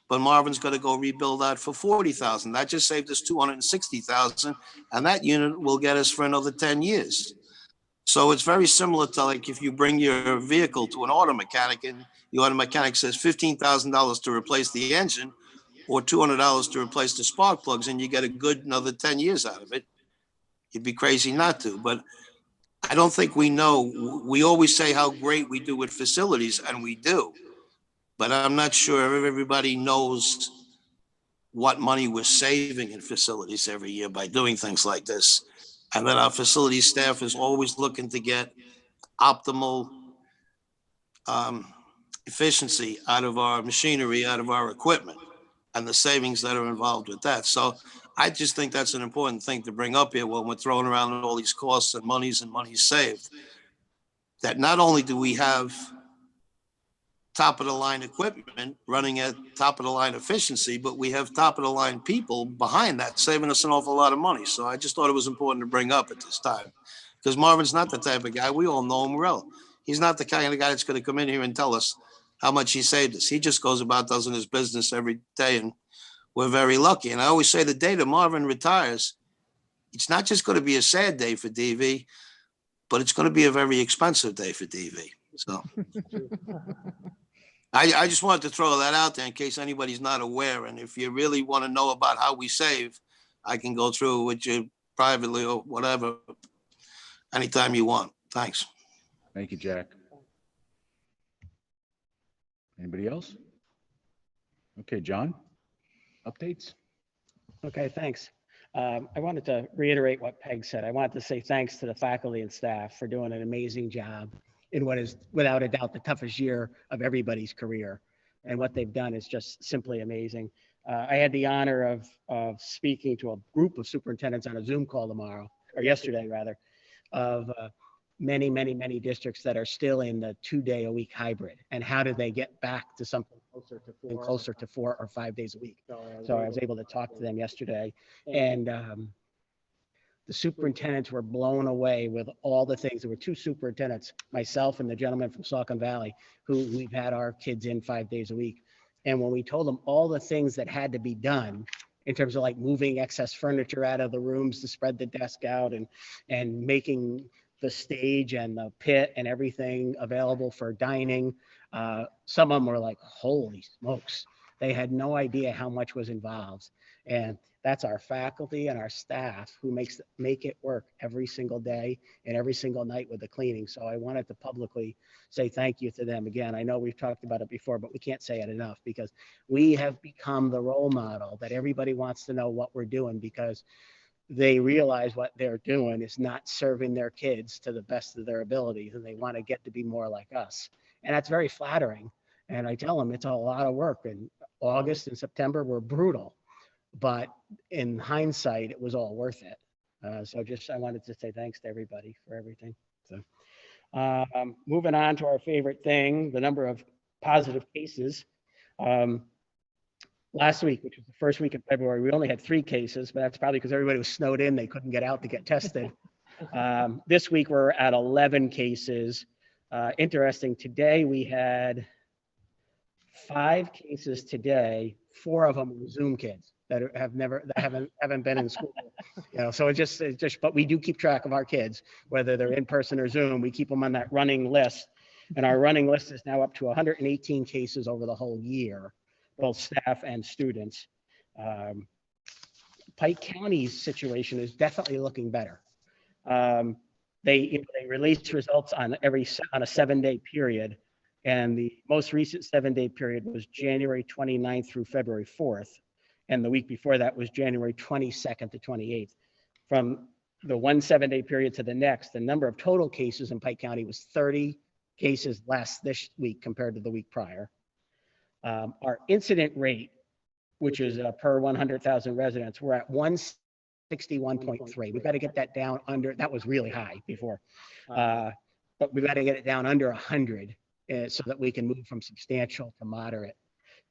But Marvin's going to go rebuild that for $40,000. That just saved us $260,000. And that unit will get us for another 10 years. So it's very similar to like if you bring your vehicle to an auto mechanic and the auto mechanic says $15,000 to replace the engine or $200 to replace the spark plugs and you get a good another 10 years out of it. You'd be crazy not to, but I don't think we know. We always say how great we do with facilities, and we do, but I'm not sure everybody knows what money we're saving in facilities every year by doing things like this. And that our facilities staff is always looking to get optimal efficiency out of our machinery, out of our equipment, and the savings that are involved with that. So I just think that's an important thing to bring up here when we're throwing around all these costs and monies saved. That not only do we have top of the line equipment running at top of the line efficiency, but we have top of the line people behind that saving us an awful lot of money. So I just thought it was important to bring up at this time because Marvin's not the type of guy. We all know him well. He's not the kind of guy that's going to come in here and tell us how much he saved us. He just goes about doing his business every day, and we're very lucky. And I always say the day that Marvin retires, it's not just going to be a sad day for DV, but it's going to be a very expensive day for DV. So I just wanted to throw that out there in case anybody's not aware. And if you really want to know about how we save, I can go through it with you privately or whatever, anytime you want. Thanks. Thank you, Jack. Anybody else? Okay, John, updates? Okay, thanks. I wanted to reiterate what Peg said. I wanted to say thanks to the faculty and staff for doing an amazing job in what is without a doubt the toughest year of everybody's career. And what they've done is just simply amazing. I had the honor of speaking to a group of superintendents on a Zoom call yesterday rather, of many districts that are still in the 2-day-a-week hybrid. And how do they get back to something closer to 4 or 5 days a week? So I was able to talk to them yesterday, and the superintendents were blown away with all the things. There were 2 superintendents, myself and the gentleman from Saucon Valley, who we've had our kids in 5 days a week. And when we told them all the things that had to be done in terms of like moving excess furniture out of the rooms to spread the desk out and making the stage and the pit and everything available for dining, some of them were like, holy smokes. They had no idea how much was involved. And that's our faculty and our staff who make it work every single day and every single night with the cleaning. So I wanted to publicly say thank you to them again. I know we've talked about it before, but we can't say it enough because we have become the role model that everybody wants to know what we're doing, because they realize what they're doing is not serving their kids to the best of their abilities, and they want to get to be more like us. And that's very flattering. And I tell them it's a lot of work. And August and September were brutal, but in hindsight, it was all worth it. So I wanted to say thanks to everybody for everything. So moving on to our favorite thing, the number of positive cases. Last week, which was the first week of February, we only had 3 cases, but that's probably because everybody was snowed in. They couldn't get out to get tested. This week, we're at 11 cases. Interesting, today we had 5 cases today. 4 of them were Zoom kids that haven't been in school. So it just, but we do keep track of our kids, whether they're in person or Zoom. We keep them on that running list. And our running list is now up to 118 cases over the whole year, both staff and students. Pike County's situation is definitely looking better. They release results on a 7-day period. And the most recent 7-day period was January 29th through February 4th. And the week before that was January 22nd to 28th. From the one 7-day period to the next, the number of total cases in Pike County was 30 cases less this week compared to the week prior. Our incident rate, which is per 100,000 residents, we're at 161.3. We've got to get that down under, that was really high before, but we've got to get it down under 100 so that we can move from substantial to moderate.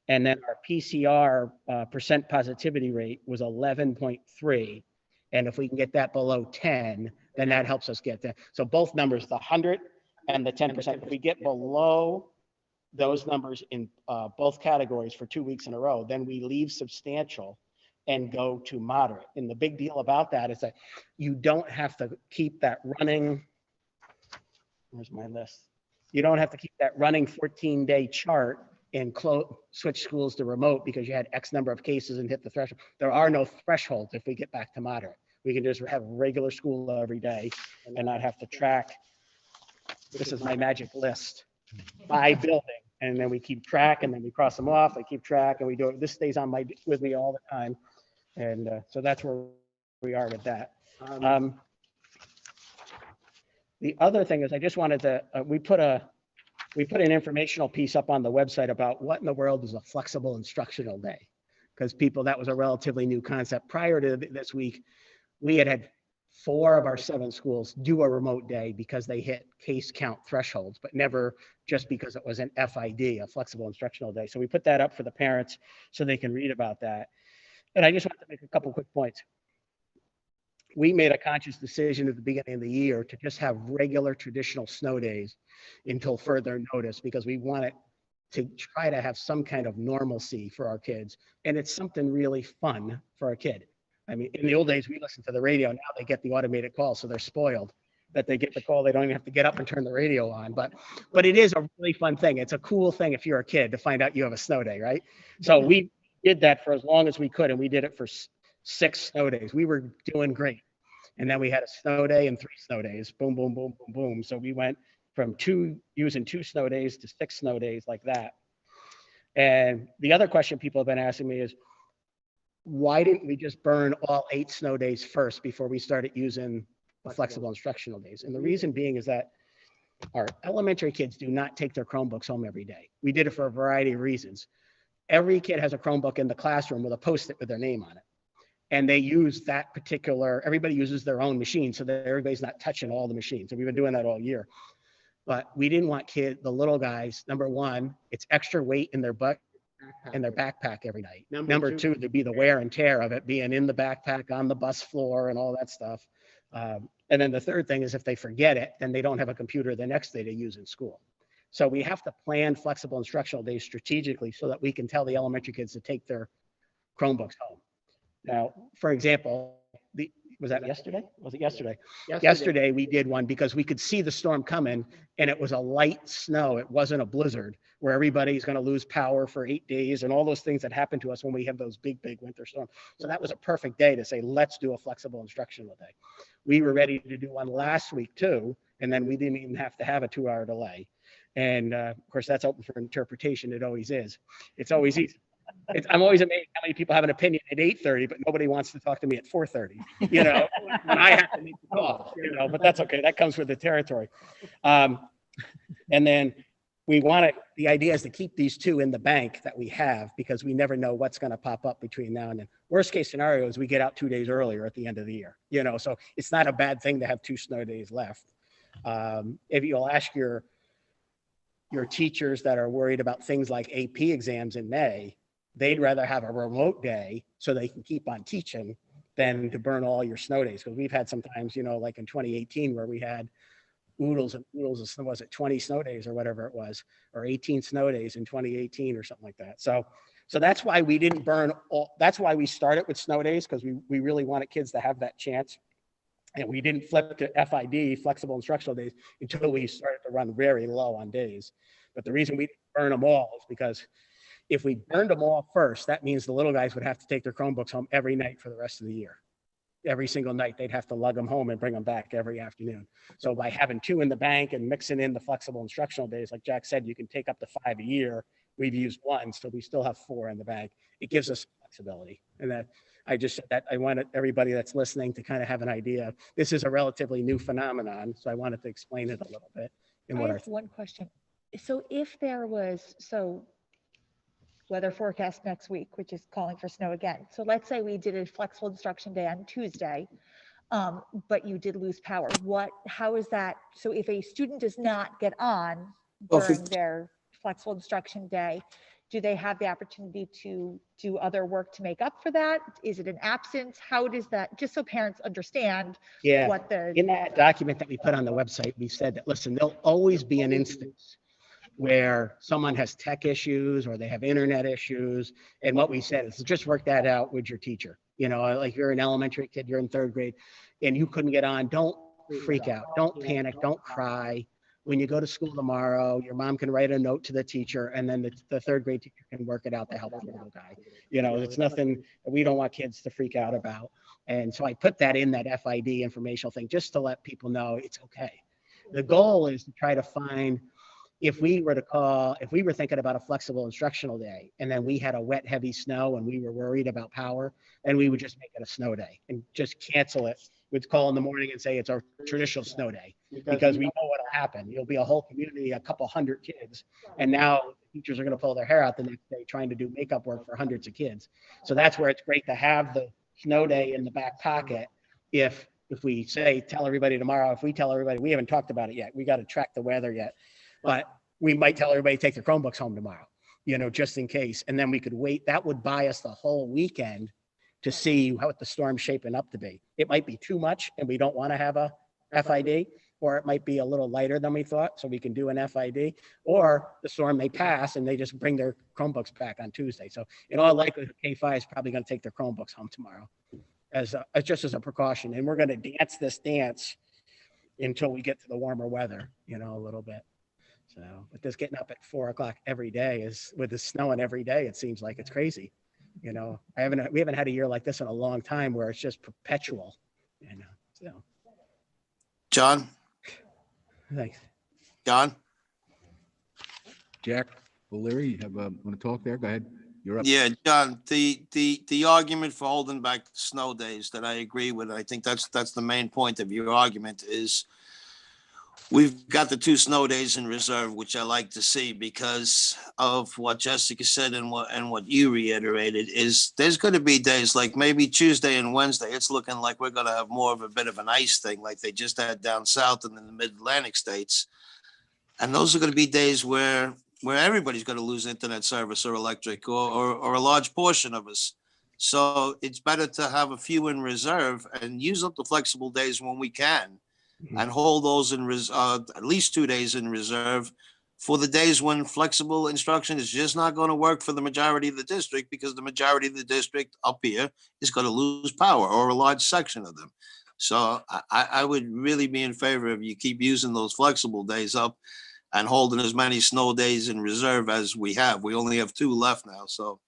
And then our PCR percent positivity rate was 11.3. And if we can get that below 10, then that helps us get there. So both numbers, the 100 and the 10%, if we get below those numbers in both categories for 2 weeks in a row, then we leave substantial and go to moderate. And the big deal about that is that you don't have to keep that running. Where's my list? You don't have to keep that running 14-day chart and switch schools to remote because you had X number of cases and hit the threshold. There are no thresholds if we get back to moderate. We can just have regular school every day and not have to track. This is my magic list by building. And then we keep track and then we cross them off. I keep track and we do it. This stays on with me all the time. And so that's where we are with that. The other thing is I just wanted to, we put an informational piece up on the website about what in the world is a flexible instructional day. Because that was a relatively new concept. Prior to this week, we had 4 of our 7 schools do a remote day because they hit case count thresholds, but never just because it was an FID, a flexible instructional day. So we put that up for the parents so they can read about that. And I just want to make a couple quick points. We made a conscious decision at the beginning of the year to just have regular traditional snow days until further notice because we wanted to try to have some kind of normalcy for our kids. And it's something really fun for a kid. I mean, in the old days, we listened to the radio. Now they get the automated call, so they're spoiled that they get the call. They don't even have to get up and turn the radio on. But it is a really fun thing. It's a cool thing if you're a kid to find out you have a snow day, right? So we did that for as long as we could, and we did it for 6 snow days. We were doing great. And then we had a snow day and 3 snow days. Boom, boom, boom, boom, boom. So we went from using 2 snow days to 6 snow days like that. And the other question people have been asking me is, why didn't we just burn all 8 snow days first before we started using the flexible instructional days? And the reason being is that our elementary kids do not take their Chromebooks home every day. We did it for a variety of reasons. Every kid has a Chromebook in the classroom with a Post-it with their name on it. And they use that particular, everybody uses their own machine so that everybody's not touching all the machines. And we've been doing that all year. But we didn't want the little guys, number one, it's extra weight in their butt and their backpack every night. Number two, there'd be the wear and tear of it being in the backpack on the bus floor and all that stuff. And then the third thing is if they forget it, then they don't have a computer the next day to use in school. So we have to plan flexible instructional days strategically so that we can tell the elementary kids to take their Chromebooks home. Now, for example, was that yesterday? Was it yesterday? Yesterday we did one because we could see the storm coming and it was a light snow. It wasn't a blizzard where everybody's going to lose power for 8 days and all those things that happen to us when we have those big winter storms. So that was a perfect day to say, let's do a flexible instructional day. We were ready to do one last week too, and then we didn't even have to have a 2-hour delay. And of course, that's open for interpretation. It always is. It's always easy. I'm always amazed how many people have an opinion at 8:30, but nobody wants to talk to me at 4:30, when I have to make the call, but that's okay. That comes with the territory. And then the idea is to keep these 2 in the bank that we have because we never know what's going to pop up between now and then. Worst case scenario is we get out 2 days earlier at the end of the year, so it's not a bad thing to have 2 snow days left. If you'll ask your teachers that are worried about things like AP exams in May, they'd rather have a remote day so they can keep on teaching than to burn all your snow days. Because we've had sometimes, like in 2018 where we had oodles and oodles of snow, was it 20 snow days or whatever it was, or 18 snow days in 2018 or something like that. So that's why we didn't burn that's why we started with snow days, because we really wanted kids to have that chance. And we didn't flip to FID, flexible instructional days, until we started to run very low on days. But the reason we didn't burn them all is because if we burned them all first, that means the little guys would have to take their Chromebooks home every night for the rest of the year. Every single night, they'd have to lug them home and bring them back every afternoon. So by having 2 in the bank and mixing in the flexible instructional days, like Jack said, you can take up to 5 a year. We've used 1, so we still have 4 in the bank. It gives us flexibility. And that I just said that I wanted everybody that's listening to kind of have an idea. This is a relatively new phenomenon, so I wanted to explain it a little bit. And I what have one question. So if there was, weather forecast next week, which is calling for snow again. So let's say we did a flexible instruction day on Tuesday, but you did lose power. How is that? So if a student does not get on during their flexible instruction day, do they have the opportunity to do other work to make up for that? Is it an absence? How does that, just so parents understand what the. In that document that we put on the website, we said that, listen, there'll always be an instance where someone has tech issues or they have internet issues. And what we said is just work that out with your teacher. You know, like you're an elementary kid, you're in 3rd grade and you couldn't get on. Don't freak out. Don't panic. Don't cry. When you go to school tomorrow, your mom can write a note to the teacher and then the 3rd grade teacher can work it out to help the little guy. You know, it's nothing that we don't want kids to freak out about. And so I put that in that FID informational thing just to let people know it's okay. The goal is to try to find, if we were thinking about a flexible instructional day and then we had a wet, heavy snow and we were worried about power, then we would just make it a snow day and just cancel it. We'd call in the morning and say it's our traditional snow day because we know what'll happen. You'll be a whole community, a couple hundred kids. And now teachers are going to pull their hair out the next day trying to do makeup work for hundreds of kids. So that's where it's great to have the snow day in the back pocket. If we tell everybody tomorrow, if we tell everybody, we haven't talked about it yet. We got to track the weather yet. But we might tell everybody to take their Chromebooks home tomorrow, you know, just in case. And then we could wait. That would buy us the whole weekend to see what the storm's shaping up to be. It might be too much and we don't want to have a FID, or it might be a little lighter than we thought, so we can do an FID, or the storm may pass and they just bring their Chromebooks back on Tuesday. So in all likelihood, K5 is probably going to take their Chromebooks home tomorrow just as a precaution. And we're going to dance this dance until we get to the warmer weather, you know, a little bit. So, but this getting up at 4 o'clock every day is, with the snowing every day, it seems like it's crazy. You know, we haven't had a year like this in a long time where it's just perpetual, you know, so. John? Thanks. John? Jack O'Leary, you want to talk there? Go ahead. You're up. Yeah, John, the argument for holding back the snow days that I agree with, I think that's the main point of your argument is we've got the 2 snow days in reserve, which I like to see because of what Jessica said and what you reiterated is there's going to be days like maybe Tuesday and Wednesday. It's looking like we're going to have more of a bit of an ice thing like they just had down south and in the mid-Atlantic states. And those are going to be days where everybody's going to lose internet service or electric or a large portion of us. So it's better to have a few in reserve and use up the flexible days when we can. And hold those in at least 2 days in reserve for the days when flexible instruction is just not going to work for the majority of the district because the majority of the district up here is going to lose power or a large section of them. So I would really be in favor of you keep using those flexible days up and holding as many snow days in reserve as we have. We only have 2 left now. So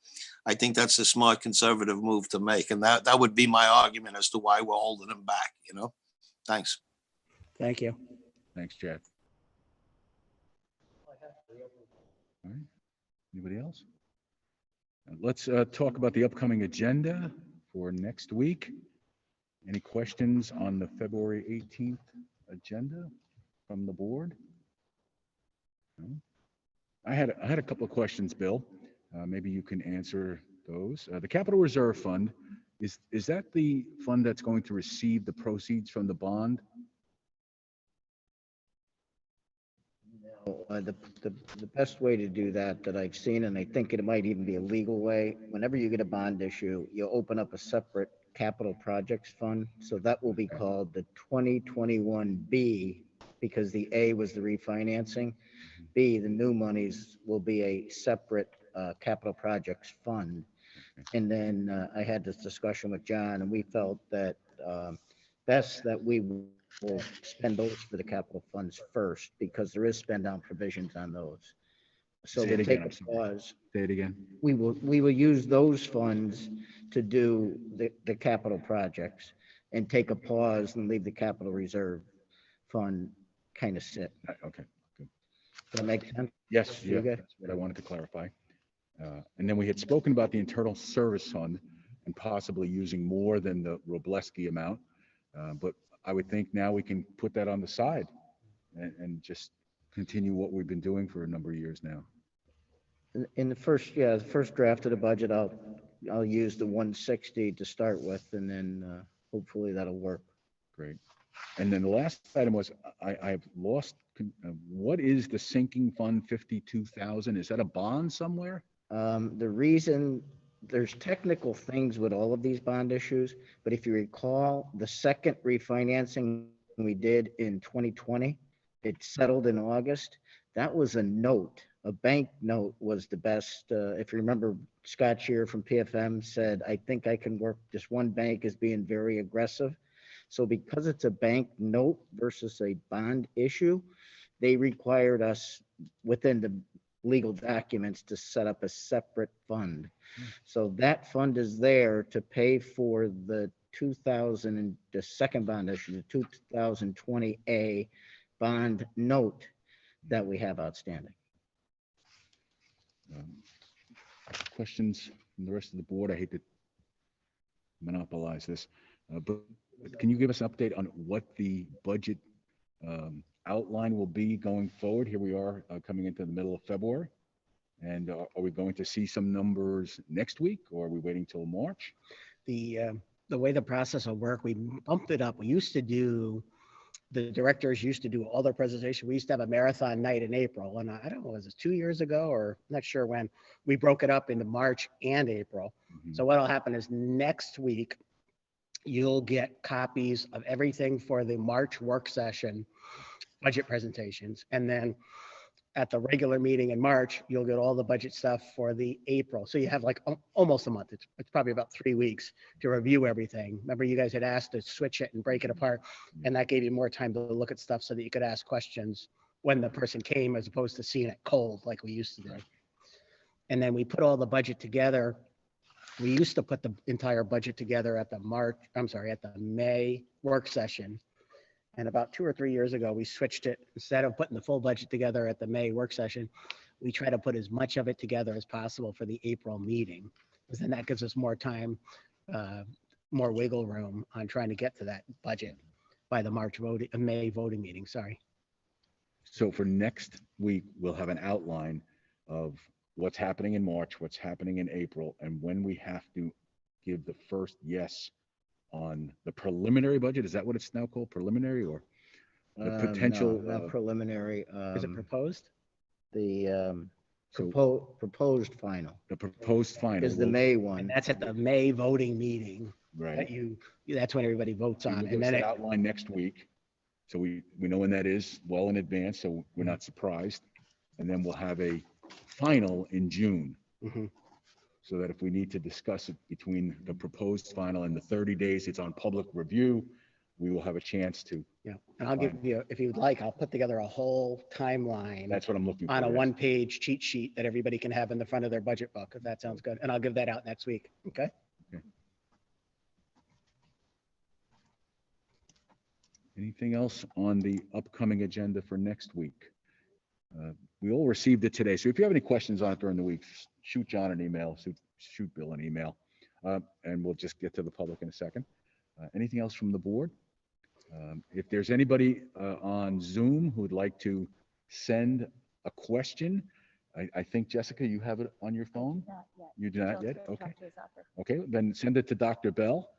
I think that's a smart conservative move to make. And that would be my argument as to why we're holding them back, you know? Thanks. Thank you. Thanks, Jack. All right. Anybody else? Let's talk about the upcoming agenda for next week. Any questions on the February 18th agenda from the board? No? I had a couple of questions, Bill. Maybe you can answer those. The Capital Reserve Fund, is that the fund that's going to receive the proceeds from the bond? The best way to do that I've seen, and I think it might even be a legal way, whenever you get a bond issue, you open up a separate capital projects fund. So that will be called the 2021B because the A was the refinancing. B, the new monies will be a separate capital projects fund. And then I had this discussion with John and we felt that best that we will spend those for the capital funds first, because there is spend down provisions on those. So Say it we'll again, take I'm a sorry. pause. Say it again. We will use those funds to do the capital projects and take a pause and leave the capital reserve fund kind of sit. Okay, good. Does that make sense? Yes, You yeah, good? that's what I wanted to clarify. And then we had spoken about the internal service fund and possibly using more than the Robleski amount. But I would think now we can put that on the side and just continue what we've been doing for a number of years now. In the first draft of the budget, I'll use the 160 to start with, and then hopefully that'll work. Great. And then the last item was, I've lost, what is the sinking fund 52,000? Is that a bond somewhere? The reason, there's technical things with all of these bond issues, but if you recall, the second refinancing we did in 2020, it settled in August. That was a note. A bank note was the best. If you remember, Scott Shear from PFM said, I think I can work, this one bank is being very aggressive. So because it's a bank note versus a bond issue, they required us within the legal documents to set up a separate fund. So that fund is there to pay for the the second bond issue, the 2020A bond note that we have outstanding. Questions from the rest of the board? I hate to monopolize this, but can you give us an update on what the budget outline will be going forward? Here we are coming into the middle of February. And are we going to see some numbers next week, or are we waiting till March? The way the process will work, we bumped it up. The directors used to do all their presentation. We used to have a marathon night in April, and I don't know, was it 2 years ago or not sure when? We broke it up into March and April. So what'll happen is next week, you'll get copies of everything for the March work session budget presentations. And then at the regular meeting in March, you'll get all the budget stuff for the April. So you have like almost a month. It's probably about 3 weeks to review everything. Remember, you guys had asked to switch it and break it apart, and that gave you more time to look at stuff so that you could ask questions when the person came, as opposed to seeing it cold like we used to do. And then we put all the budget together. We used to put the entire budget together at the May work session. And about 2 or 3 years ago, we switched it. Instead of putting the full budget together at the May work session, we try to put as much of it together as possible for the April meeting, because then that gives us more time, more wiggle room on trying to get to that budget by the May voting meeting, sorry. So for next week, we'll have an outline of what's happening in March, what's happening in April, and when we have to give the first yes on the preliminary budget. Is that what it's now called, preliminary, or the potential? No, not preliminary. Is it proposed? The proposed final The proposed final is the May one. And that's at the May voting meeting. Right. That's when everybody votes on. And then outline next week. So we know when that is well in advance, so we're not surprised. And then we'll have a final in June. So that if we need to discuss it between the proposed final and the 30 days it's on public review, we will have a chance to. Yeah, and I'll give you, if you'd like, I'll put together a whole timeline. That's what I'm looking for. On a one-page cheat sheet that everybody can have in the front of their budget book, if that sounds good. And I'll give that out next week, okay? Okay. Anything else on the upcoming agenda for next week? We all received it today. So if you have any questions on it during the week, shoot John an email, shoot Bill an email, and we'll just get to the public in a second. Anything else from the board? If there's anybody on Zoom who would like to send a question, I think, Jessica, you have it on your phone? Not yet. You do not yet? Talk Okay. to his offer. Okay, then send it to Dr. Bell.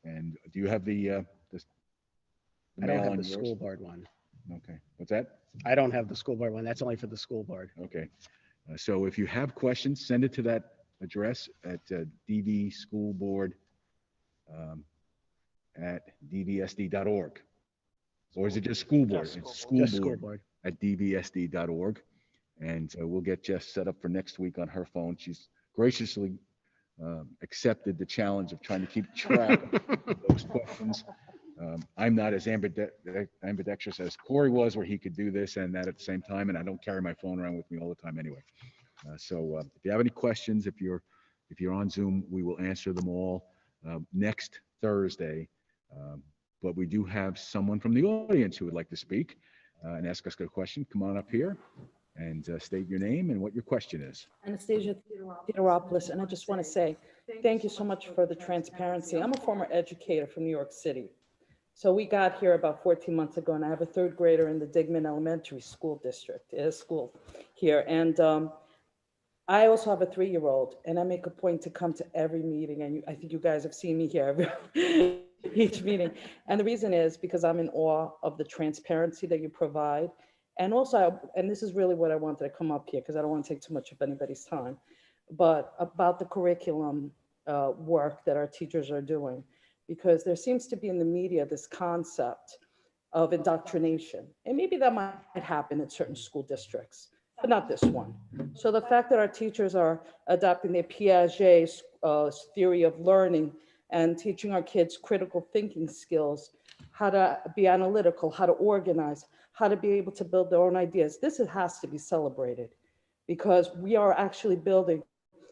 And do you have the I don't mail have on the yours? school board one. Okay, what's that? I don't have the school board one. That's only for the school board. Okay, so if you have questions, send it to that address at DV School Board at dvsd.org. Or is it just school board? It's school board at dvsd.org. And we'll get Jess set up for next week on her phone. She's graciously accepted the challenge of trying to keep track of those questions. I'm not as ambidextrous as Corey was, where he could do this and that at the same time, and I don't carry my phone around with me all the time anyway. So if you have any questions, if you're on Zoom, we will answer them all next Thursday. But we do have someone from the audience who would like to speak and ask us a question. Come on up here and state your name and what your question is. Anastasia Theodoropoulos, and I just want to say thank you so much for the transparency. I'm a former educator from New York City. So we got here about 14 months ago, and I have a third grader in the Digman Elementary School District, school here. And I also have a 3-year-old, and I make a point to come to every meeting, and I think you guys have seen me here each meeting. And the reason is because I'm in awe of the transparency that you provide. And also, and this is really what I wanted to come up here, because I don't want to take too much of anybody's time, but about the curriculum work that our teachers are doing. Because there seems to be in the media this concept of indoctrination. And maybe that might happen in certain school districts, but not this one. So the fact that our teachers are adopting their Piaget's theory of learning and teaching our kids critical thinking skills, how to be analytical, how to organize, how to be able to build their own ideas, this has to be celebrated, because we are actually building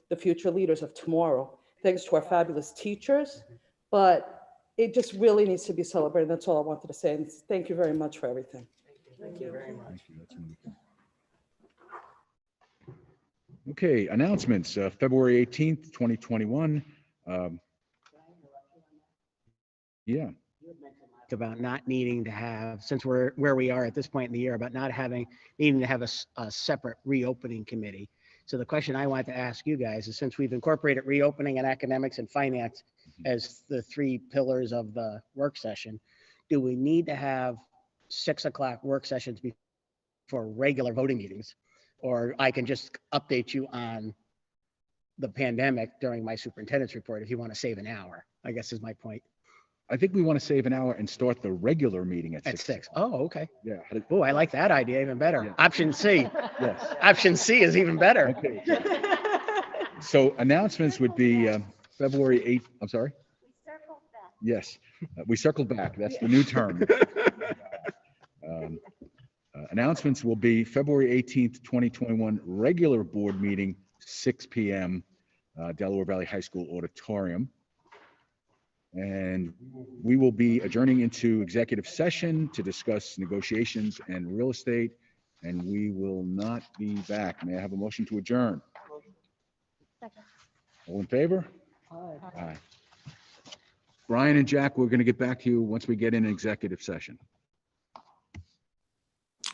the future leaders of tomorrow, thanks to our fabulous teachers. But it just really needs to be celebrated. That's all I wanted to say. And thank you very much for everything. Thank you very much. Thank you. That's wonderful. Okay, announcements, February 18th, 2021. Yeah. About not needing to have, since we're where we are at this point in the year, about not needing to have a separate reopening committee. So the question I want to ask you guys is, since we've incorporated reopening and academics and finance as the 3 pillars of the work session, do we need to have 6 o'clock work sessions before regular voting meetings? Or I can just update you on the pandemic during my superintendent's report if you want to save an hour, I guess is my point. I think we want to save an hour and start the regular meeting at 6. Oh, okay. Yeah. Oh, I like that idea even better. Yeah. Option C. Yes. Option C is even better. Okay. So announcements would be February 8th. I'm sorry? We circled back. Yes, we circled back. That's the new term. Announcements will be February 18th, 2021, regular board meeting, 6 p.m., Delaware Valley High School auditorium. And we will be adjourning into executive session to discuss negotiations and real estate, and we will not be back. May I have a motion to adjourn? Second. All in favor? Aye. Brian and Jack, we're going to get back to you once we get in executive session.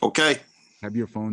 Okay. Have your phone